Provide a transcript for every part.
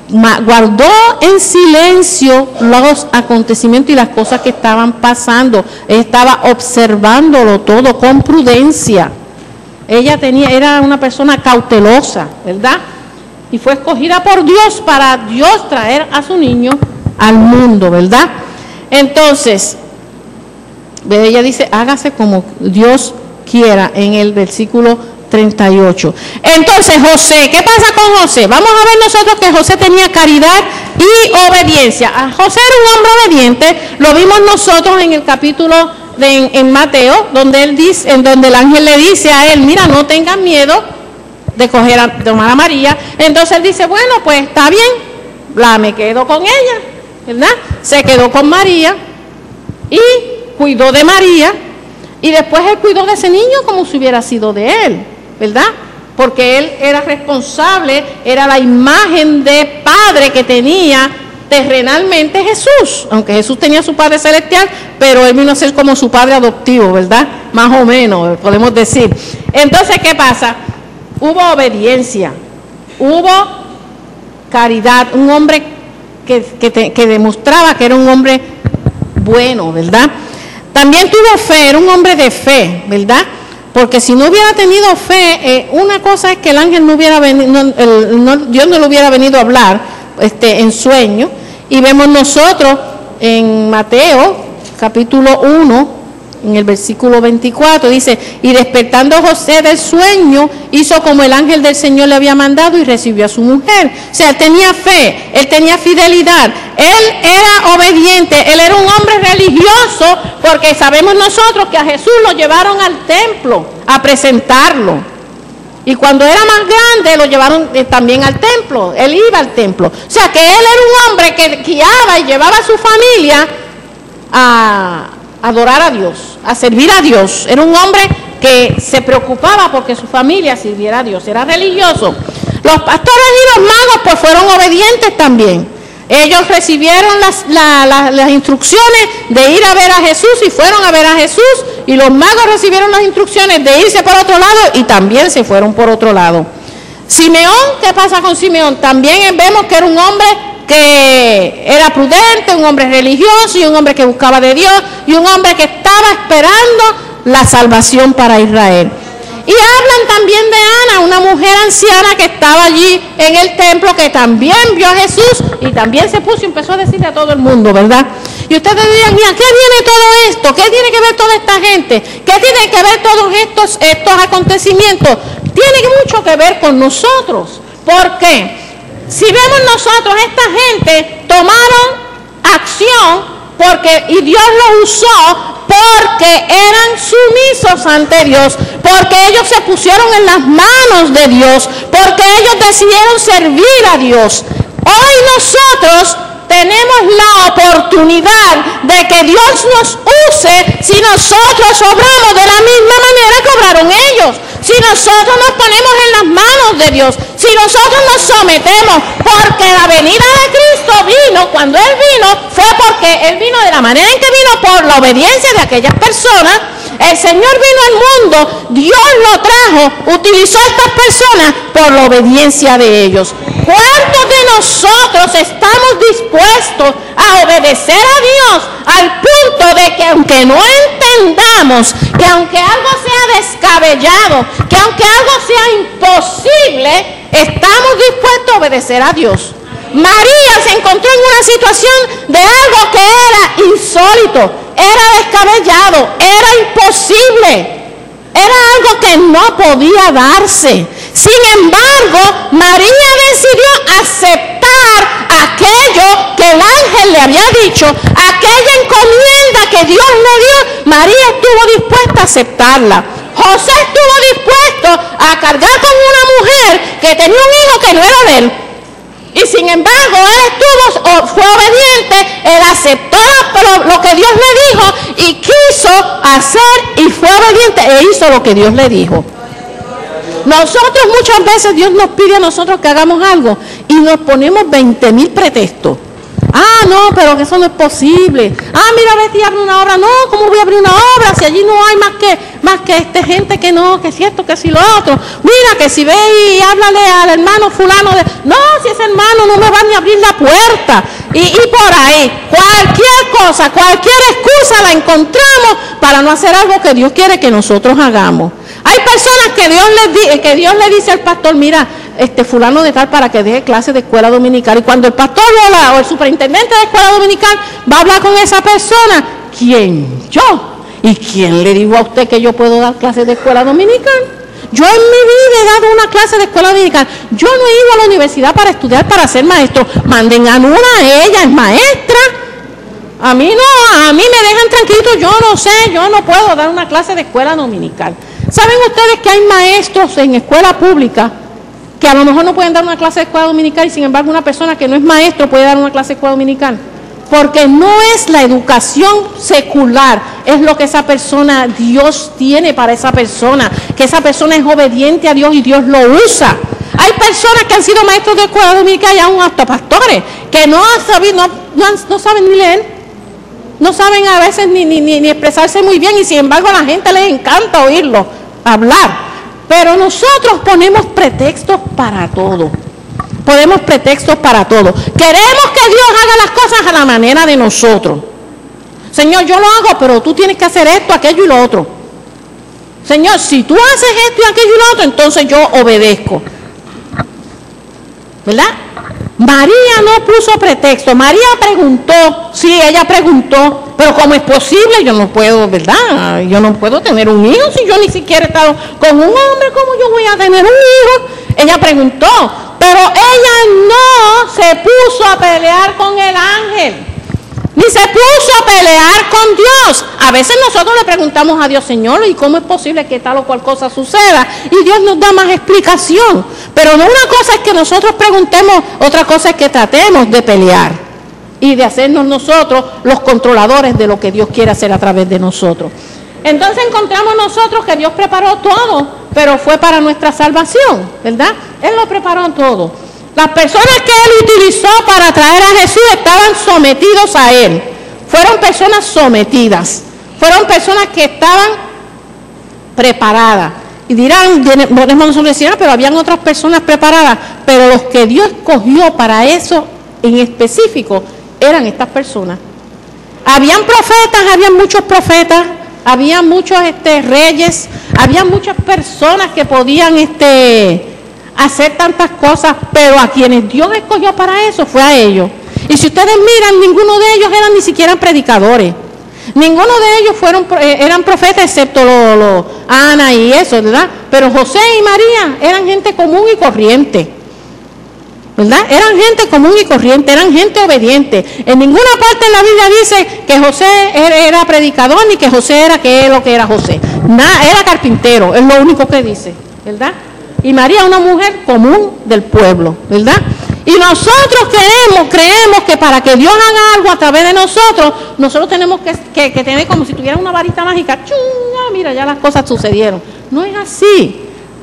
guardó en silencio los acontecimientos y las cosas que estaban pasando. Estaba observándolo todo con prudencia. Ella era una persona cautelosa, ¿verdad? Y fue escogida por Dios para Dios traer a su niño al mundo, ¿verdad? Entonces, ella dice, hágase como Dios quiera, en el versículo 38. Entonces, José, ¿qué pasa con José? Vamos a ver nosotros que José tenía caridad y obediencia. José era un hombre obediente, lo vimos nosotros en el capítulo en Mateo, donde él dice, en donde el ángel le dice a él, mira, no tengas miedo de tomar a María. Entonces él dice, bueno, pues está bien, me quedo con ella, ¿verdad? Se quedó con María y cuidó de María, y después él cuidó de ese niño como si hubiera sido de él, ¿verdad? Porque él era responsable, era la imagen de padre que tenía terrenalmente Jesús, aunque Jesús tenía su Padre Celestial, pero él vino a ser como su padre adoptivo, ¿verdad? Más o menos, podemos decir. Entonces, ¿qué pasa? Hubo obediencia, hubo caridad, un hombre que demostraba que era un hombre bueno, ¿verdad? También tuvo fe, era un hombre de fe, ¿verdad? Porque si no hubiera tenido fe, una cosa es que el ángel no hubiera venido, Dios no le hubiera venido a hablar en sueño. Y vemos nosotros en Mateo capítulo 1, en el versículo 24, dice, y despertando José del sueño, hizo como el ángel del Señor le había mandado y recibió a su mujer. O sea, él tenía fe, él tenía fidelidad, él era obediente, él era un hombre religioso, porque sabemos nosotros que a Jesús lo llevaron al templo a presentarlo. Y cuando era más grande lo llevaron también al templo, él iba al templo. O sea que él era un hombre que guiaba y llevaba a su familia a adorar a Dios, a servir a Dios. Era un hombre que se preocupaba porque su familia sirviera a Dios, era religioso. Los pastores y los magos pues fueron obedientes también. Ellos recibieron las instrucciones de ir a ver a Jesús y fueron a ver a Jesús, y los magos recibieron las instrucciones de irse por otro lado y también se fueron por otro lado. Simeón, ¿qué pasa con Simeón? También vemos que era un hombre que era prudente, un hombre religioso y un hombre que buscaba de Dios y un hombre que estaba esperando la salvación para Israel. Y hablan también de Ana, una mujer anciana que estaba allí en el templo, que también vio a Jesús y también se puso y empezó a decirle a todo el mundo, ¿verdad? Y ustedes dirían, ¿y a qué viene todo esto? ¿Qué tiene que ver toda esta gente? ¿Qué tiene que ver todos estos acontecimientos? Tiene mucho que ver con nosotros. ¿Por qué? Si vemos nosotros, esta gente tomaron acción y Dios los usó porque eran sumisos ante Dios, porque ellos se pusieron en las manos de Dios, porque ellos decidieron servir a Dios. Hoy nosotros tenemos la oportunidad de que Dios nos use si nosotros obramos de la misma manera que obraron ellos. Si nosotros nos ponemos en las manos de Dios, si nosotros nos sometemos, porque la venida de Cristo vino, cuando Él vino, fue porque Él vino de la manera en que vino, por la obediencia de aquellas personas. El Señor vino al mundo, Dios lo trajo, utilizó a estas personas por la obediencia de ellos. ¿Cuántos de nosotros estamos dispuestos a obedecer a Dios al punto de que aunque no entendamos, que aunque algo sea descabellado, que aunque algo sea imposible, estamos dispuestos a obedecer a Dios? María se encontró en una situación de algo que era insólito, era descabellado, era imposible, era algo que no podía darse. Sin embargo, María decidió aceptar aquello que el ángel le había dicho, aquella encomienda que Dios le dio. María estuvo dispuesta a aceptarla. José estuvo dispuesto a cargar con una mujer que tenía un hijo que no era de él. Y sin embargo, él fue obediente, él aceptó lo que Dios le dijo y quiso hacer, y fue obediente e hizo lo que Dios le dijo. Nosotros muchas veces Dios nos pide a nosotros que hagamos algo y nos ponemos 20,000 pretextos. Ah, no, pero que eso no es posible. Ah, mira, Betty abre una obra. No, ¿cómo voy a abrir una obra si allí no hay más que gente que no, que si esto, que si lo otro? Mira, que si ve y háblale al hermano fulano de... No, si ese hermano no me va ni a abrir la puerta. Y por ahí, cualquier cosa, cualquier excusa la encontramos para no hacer algo que Dios quiere que nosotros hagamos. Hay personas que Dios le dice al pastor, mira, fulano de tal para que deje clases de escuela dominical. Y cuando el pastor o el superintendente de escuela dominical va a hablar con esa persona, ¿quién? Yo. ¿Y quién le dijo a usted que yo puedo dar clases de escuela dominical? Yo en mi vida he dado una clase de escuela dominical. Yo no he ido a la universidad para estudiar, para ser maestro. Manden a Nuna, ella es maestra. A mí no, a mí me dejan tranquilito, yo no sé, yo no puedo dar una clase de escuela dominical. ¿Saben ustedes que hay maestros en escuela pública que a lo mejor no pueden dar una clase de escuela dominical y sin embargo una persona que no es maestro puede dar una clase de escuela dominical? Porque no es la educación secular, es lo que esa persona, Dios tiene para esa persona, que esa persona es obediente a Dios y Dios lo usa. Hay personas que han sido maestros de escuela dominical y aún hasta pastores, que no saben ni leer. No saben a veces ni expresarse muy bien y sin embargo a la gente les encanta oírlo hablar. Pero nosotros ponemos pretextos para todo. Ponemos pretextos para todo. Queremos que Dios haga las cosas a la manera de nosotros. Señor, yo lo hago, pero tú tienes que hacer esto, aquello y lo otro. Señor, si tú haces esto y aquello y lo otro, entonces yo obedezco. ¿Verdad? María no puso pretexto, María preguntó, sí, ella preguntó, pero ¿cómo es posible? Yo no puedo, ¿verdad? Yo no puedo tener un hijo si yo ni siquiera he estado con un hombre, ¿cómo yo voy a tener un hijo? Ella preguntó, pero ella no se puso a pelear con el ángel, ni se puso a pelear con Dios. A veces nosotros le preguntamos a Dios, Señor, ¿y cómo es posible que tal o cual cosa suceda? Y Dios nos da más explicación. Pero no, una cosa es que nosotros preguntemos, otra cosa es que tratemos de pelear y de hacernos nosotros los controladores de lo que Dios quiere hacer a través de nosotros. Entonces encontramos nosotros que Dios preparó todo, pero fue para nuestra salvación, ¿verdad? Él lo preparó todo. Las personas que Él utilizó para traer a Jesús estaban sometidos a Él. Fueron personas sometidas. Fueron personas que estaban preparadas. Y dirán, podemos nosotros decir, pero habían otras personas preparadas. Pero los que Dios escogió para eso en específico eran estas personas. Habían profetas, habían muchos profetas, había muchos reyes, había muchas personas que podían hacer tantas cosas, pero a quienes Dios escogió para eso fue a ellos. Y si ustedes miran, ninguno de ellos eran ni siquiera predicadores. Ninguno de ellos eran profetas, excepto Ana y eso, ¿verdad? Pero José y María eran gente común y corriente, ¿verdad? Eran gente común y corriente, eran gente obediente. En ninguna parte de la Biblia dice que José era predicador, ni que José era lo que era José. Era carpintero, es lo único que dice, ¿verdad? Y María, una mujer común del pueblo, ¿verdad? Y nosotros creemos que para que Dios haga algo a través de nosotros tenemos que tener como si tuviera una varita mágica. ¡Chunga! Mira, ya las cosas sucedieron. No es así.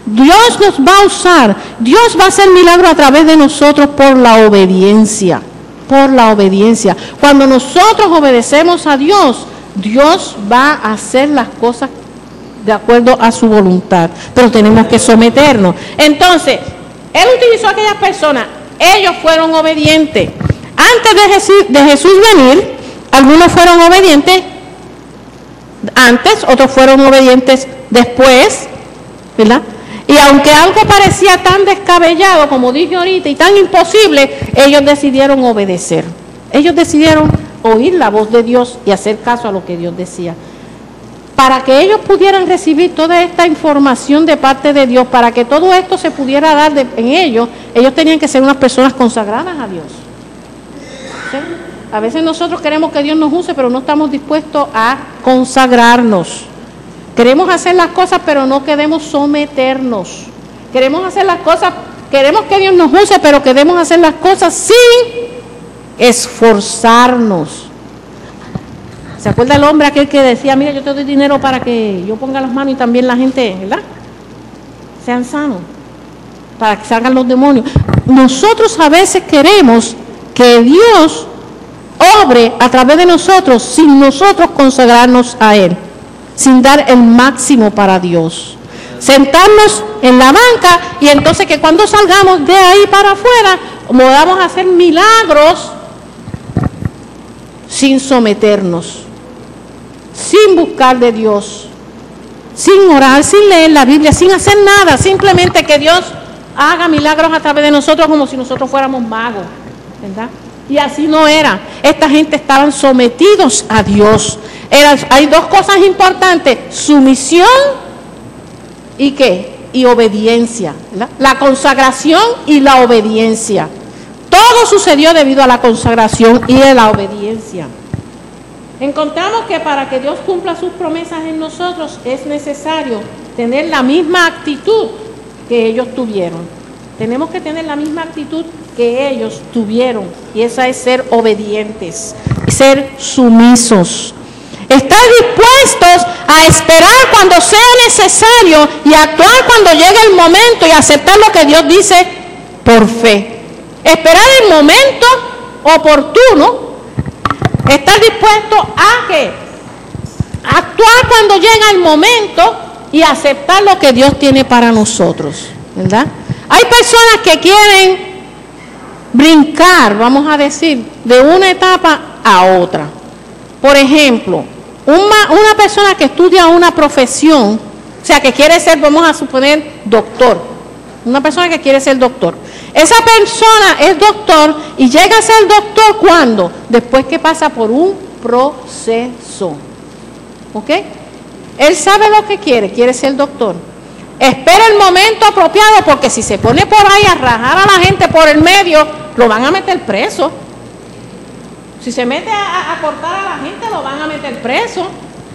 Dios nos va a usar. Dios va a hacer milagros a través de nosotros por la obediencia. Por la obediencia. Cuando nosotros obedecemos a Dios, Dios va a hacer las cosas de acuerdo a su voluntad, pero tenemos que someternos. Entonces, Él utilizó a aquellas personas, ellos fueron obedientes. Antes de Jesús venir, algunos fueron obedientes antes, otros fueron obedientes después, ¿verdad? Y aunque algo parecía tan descabellado, como dije ahorita, y tan imposible, ellos decidieron obedecer. Ellos decidieron oír la voz de Dios y hacer caso a lo que Dios decía. Para que ellos pudieran recibir toda esta información de parte de Dios, para que todo esto se pudiera dar en ellos tenían que ser unas personas consagradas a Dios. ¿Sí? A veces nosotros queremos que Dios nos use, pero no estamos dispuestos a consagrarnos. Queremos hacer las cosas, pero no queremos someternos. Queremos hacer las cosas, queremos que Dios nos use, pero queremos hacer las cosas sin esforzarnos. ¿Se acuerda el hombre aquel que decía, mira, yo te doy dinero para que yo ponga las manos y también la gente, ¿verdad? Sean sanos, para que salgan los demonios. Nosotros a veces queremos que Dios obre a través de nosotros sin nosotros consagrarnos a Él, sin dar el máximo para Dios. Sentarnos en la banca y entonces que cuando salgamos de ahí para afuera, podamos hacer milagros sin someternos, sin buscar de Dios, sin orar, sin leer la Biblia, sin hacer nada, simplemente que Dios haga milagros a través de nosotros como si nosotros fuéramos magos, ¿verdad? Y así no era. Esta gente estaban sometidos a Dios. Hay dos cosas importantes: sumisión y ¿qué? Y obediencia, ¿verdad? La consagración y la obediencia. Todo sucedió debido a la consagración y a la obediencia. Encontramos que para que Dios cumpla sus promesas en nosotros es necesario tener la misma actitud que ellos tuvieron. Tenemos que tener la misma actitud que ellos tuvieron, y esa es ser obedientes, ser sumisos. Estar dispuestos a esperar cuando sea necesario y actuar cuando llegue el momento y aceptar lo que Dios dice por fe. Esperar el momento oportuno. Estar dispuesto a ¿qué? Actuar cuando llega el momento y aceptar lo que Dios tiene para nosotros, ¿verdad? Hay personas que quieren brincar, vamos a decir, de una etapa a otra. Por ejemplo, una persona que estudia una profesión, o sea, que quiere ser, vamos a suponer, doctor. Una persona que quiere ser doctor. Esa persona es doctor y llega a ser doctor ¿cuándo? Después que pasa por un proceso. ¿Ok? Él sabe lo que quiere ser doctor. Espera el momento apropiado, porque si se pone por ahí a rajar a la gente por el medio, lo van a meter preso. Si se mete a cortar a la gente, lo van a meter preso.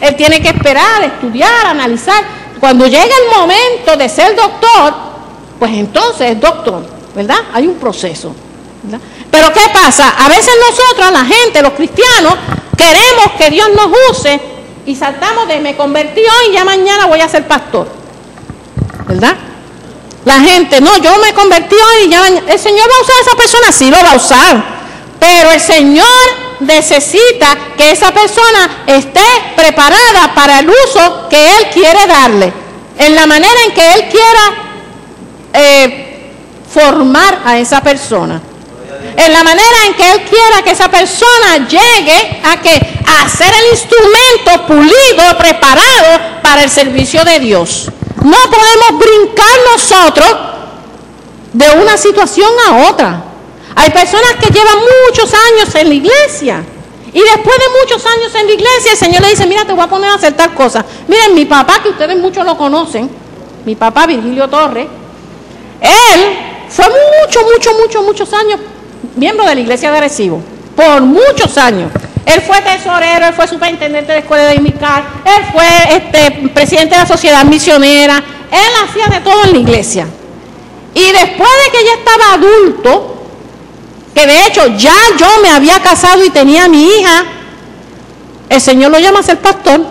Él tiene que esperar, estudiar, analizar. Cuando llegue el momento de ser doctor, pues entonces es doctor, ¿verdad? Hay un proceso, ¿verdad? Pero ¿qué pasa? A veces nosotros, la gente, los cristianos, queremos que Dios nos use y saltamos de me convertí hoy y ya mañana voy a ser pastor, ¿verdad? La gente, no, yo me convertí hoy y ya mañana. ¿El Señor va a usar a esa persona? Sí, lo va a usar. Pero el Señor necesita que esa persona esté preparada para el uso que Él quiere darle, en la manera en que Él quiera formar a esa persona, en la manera en que Él quiera que esa persona llegue a ser el instrumento pulido, preparado para el servicio de Dios. No podemos brincar nosotros de una situación a otra. Hay personas que llevan muchos años en la iglesia y después de muchos años en la iglesia el Señor le dice, mira, te voy a poner a hacer tal cosa. Miren, mi papá, que ustedes muchos lo conocen, mi papá Virgilio Torres, él fue muchos años miembro de la iglesia de Arecibo, por muchos años. Él fue tesorero, él fue superintendente de la escuela de Imicar, él fue presidente de la sociedad misionera, él hacía de todo en la iglesia. Y después de que ya estaba adulto, que de hecho ya yo me había casado y tenía a mi hija, el Señor lo llama a ser pastor.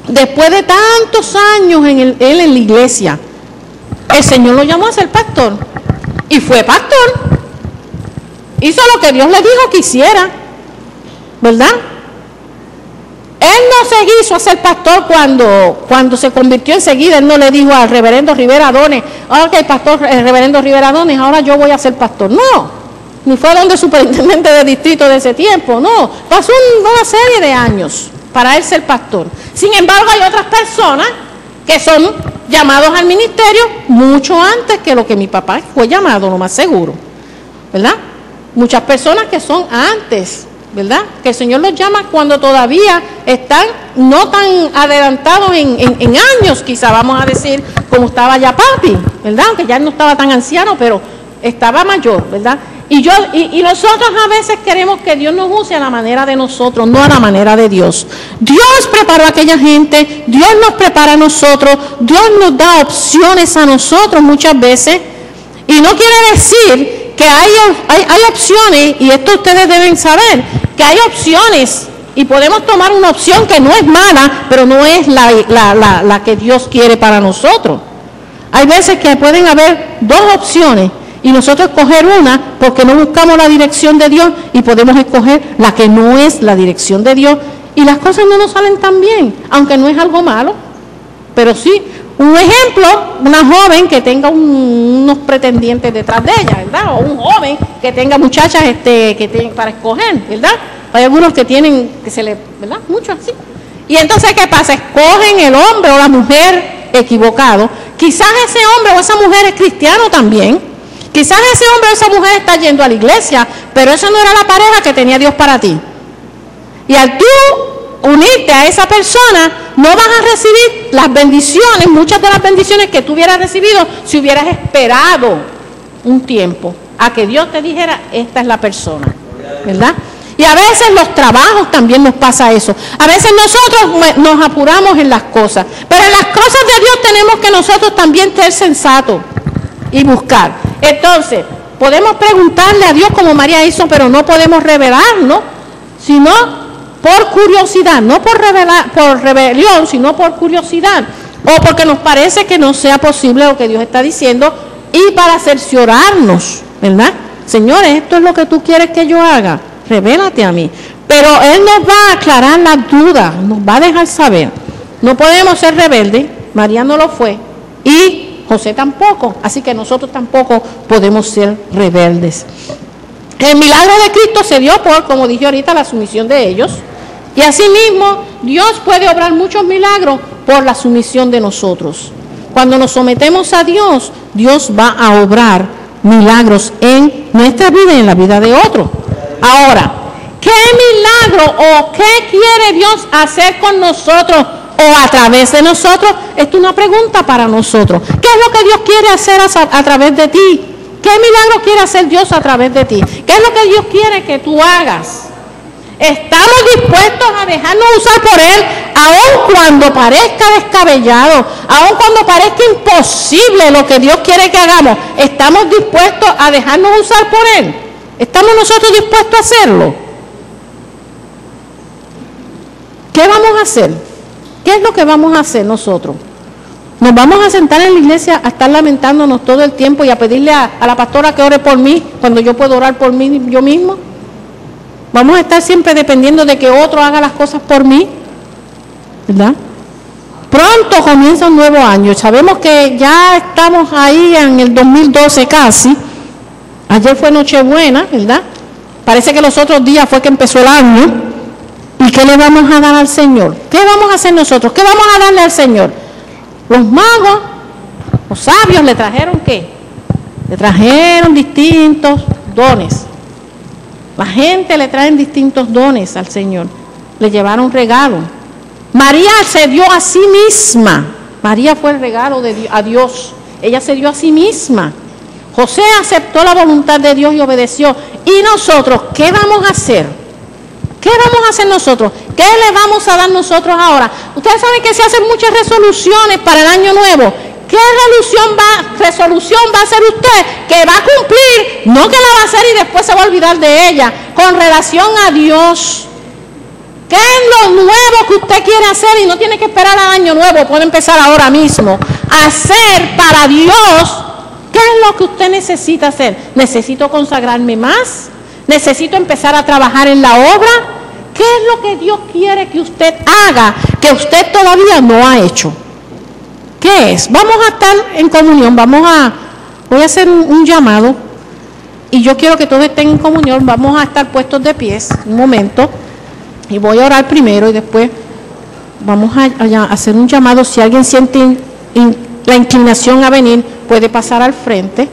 Después de tantos años él en la iglesia, el Señor lo llamó a ser pastor. Y fue pastor. Hizo lo que Dios le dijo que hiciera, ¿verdad? Él no se quiso hacer pastor cuando se convirtió enseguida. Él no le dijo al reverendo Rivera Dones, el reverendo Rivera Dones, ahora yo voy a ser pastor. No, ni fue donde el superintendente de distrito de ese tiempo, no. Pasó una serie de años para él ser pastor. Sin embargo, hay otras personas que son llamados al ministerio mucho antes que lo que mi papá fue llamado, lo más seguro, ¿verdad? Muchas personas que son antes, ¿verdad? Que el Señor los llama cuando todavía están no tan adelantados en años, quizá vamos a decir, como estaba ya papi, ¿verdad? Aunque ya no estaba tan anciano, pero estaba mayor, ¿verdad? Y nosotros a veces queremos que Dios nos use a la manera de nosotros, no a la manera de Dios. Dios preparó a aquella gente, Dios nos prepara a nosotros, Dios nos da opciones a nosotros muchas veces. Y no quiere decir que hay opciones, y esto ustedes deben saber, que hay opciones y podemos tomar una opción que no es mala, pero no es la que Dios quiere para nosotros. Hay veces que pueden haber dos opciones Y nosotros escoger una porque no buscamos la dirección de Dios y podemos escoger la que no es la dirección de Dios y las cosas no nos salen tan bien, aunque no es algo malo, pero sí. Un ejemplo, una joven que tenga unos pretendientes detrás de ella, ¿verdad? O un joven que tenga muchachas para escoger, ¿verdad? Hay algunos que tienen, que se le, ¿verdad? Muchos así. Y entonces, ¿qué pasa? Escogen el hombre o la mujer equivocado. Quizás ese hombre o esa mujer es cristiano también. Quizás ese hombre o esa mujer está yendo a la iglesia, pero esa no era la pareja que tenía Dios para ti. Y al tú unirte a esa persona, no vas a recibir las bendiciones, muchas de las bendiciones que tú hubieras recibido si hubieras esperado un tiempo a que Dios te dijera, esta es la persona, ¿verdad? Y a veces los trabajos también nos pasa eso. A veces nosotros nos apuramos en las cosas, pero en las cosas de Dios tenemos que nosotros también ser sensatos y buscar. Entonces, podemos preguntarle a Dios como María hizo, pero no podemos revelarnos, sino por curiosidad, no por rebelión, sino por curiosidad, o porque nos parece que no sea posible lo que Dios está diciendo, y para cerciorarnos, ¿verdad? Señores, esto es lo que tú quieres que yo haga, revélate a mí. Pero Él nos va a aclarar las dudas, nos va a dejar saber. No podemos ser rebeldes, María no lo fue, y José tampoco, así que nosotros tampoco podemos ser rebeldes. El milagro de Cristo se dio por, como dije ahorita, la sumisión de ellos. Y asimismo, Dios puede obrar muchos milagros por la sumisión de nosotros. Cuando nos sometemos a Dios, Dios va a obrar milagros en nuestra vida y en la vida de otros. Ahora, ¿qué milagro o qué quiere Dios hacer con nosotros o a través de nosotros? Esto es una pregunta para nosotros. ¿Qué es lo que Dios quiere hacer a través de ti? ¿Qué milagro quiere hacer Dios a través de ti? ¿Qué es lo que Dios quiere que tú hagas? ¿Estamos dispuestos a dejarnos usar por Él, aun cuando parezca descabellado, aun cuando parezca imposible lo que Dios quiere que hagamos? ¿Estamos dispuestos a dejarnos usar por Él? ¿Estamos nosotros dispuestos a hacerlo? ¿Qué vamos a hacer? ¿Qué es lo que vamos a hacer nosotros? ¿Nos vamos a sentar en la iglesia a estar lamentándonos todo el tiempo y a pedirle a la pastora que ore por mí cuando yo puedo orar por mí yo mismo? ¿Vamos a estar siempre dependiendo de que otro haga las cosas por mí? ¿Verdad? Pronto comienza un nuevo año. Sabemos que ya estamos ahí en el 2012 casi. Ayer fue Nochebuena, ¿verdad? Parece que los otros días fue que empezó el año. ¿Y qué le vamos a dar al Señor? ¿Qué vamos a hacer nosotros? ¿Qué vamos a darle al Señor? Los magos, los sabios, ¿le trajeron qué? Le trajeron distintos dones. La gente le traen distintos dones al Señor. Le llevaron regalo. María se dio a sí misma. María fue el regalo a Dios. Ella se dio a sí misma. José aceptó la voluntad de Dios y obedeció. ¿Y nosotros qué vamos a hacer? ¿Qué vamos a hacer nosotros? ¿Qué le vamos a dar nosotros ahora? Ustedes saben que se hacen muchas resoluciones para el año nuevo. ¿Qué resolución va a hacer usted que va a cumplir? No que la va a hacer y después se va a olvidar de ella. Con relación a Dios. ¿Qué es lo nuevo que usted quiere hacer? Y no tiene que esperar al año nuevo, puede empezar ahora mismo. Hacer para Dios. ¿Qué es lo que usted necesita hacer? ¿Necesito consagrarme más? ¿Necesito empezar a trabajar en la obra? ¿Qué es lo que Dios quiere que usted haga que usted todavía no ha hecho? ¿Qué es? Vamos a estar en comunión, voy a hacer un llamado y yo quiero que todos estén en comunión, vamos a estar puestos de pies un momento y voy a orar primero y después vamos a hacer un llamado. Si alguien siente la inclinación a venir, puede pasar al frente.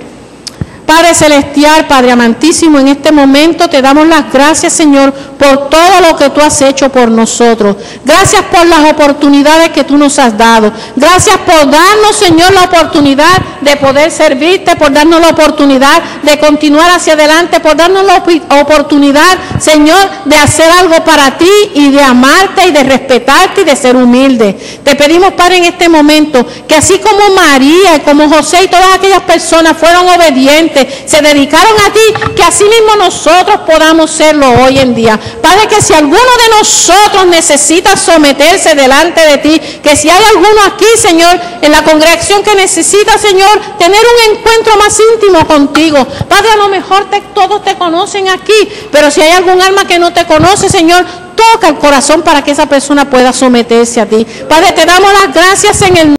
Padre Celestial, Padre amantísimo, en este momento te damos las gracias, Señor, por todo lo que tú has hecho por nosotros. Gracias por las oportunidades que tú nos has dado. Gracias por darnos, Señor, la oportunidad de poder servirte, por darnos la oportunidad de continuar hacia adelante, por darnos la oportunidad, Señor, de hacer algo para ti y de amarte y de respetarte y de ser humilde. Te pedimos, Padre, en este momento, que así como María y como José y todas aquellas personas fueron obedientes, creyentes se dedicaron a ti, que así mismo nosotros podamos serlo hoy en día. Padre, que si alguno de nosotros necesita someterse delante de ti, que si hay alguno aquí, Señor, en la congregación que necesita, Señor, tener un encuentro más íntimo contigo. Padre, a lo mejor todos te conocen aquí, pero si hay algún alma que no te conoce, Señor, toca el corazón para que esa persona pueda someterse a ti. Padre, te damos las gracias en el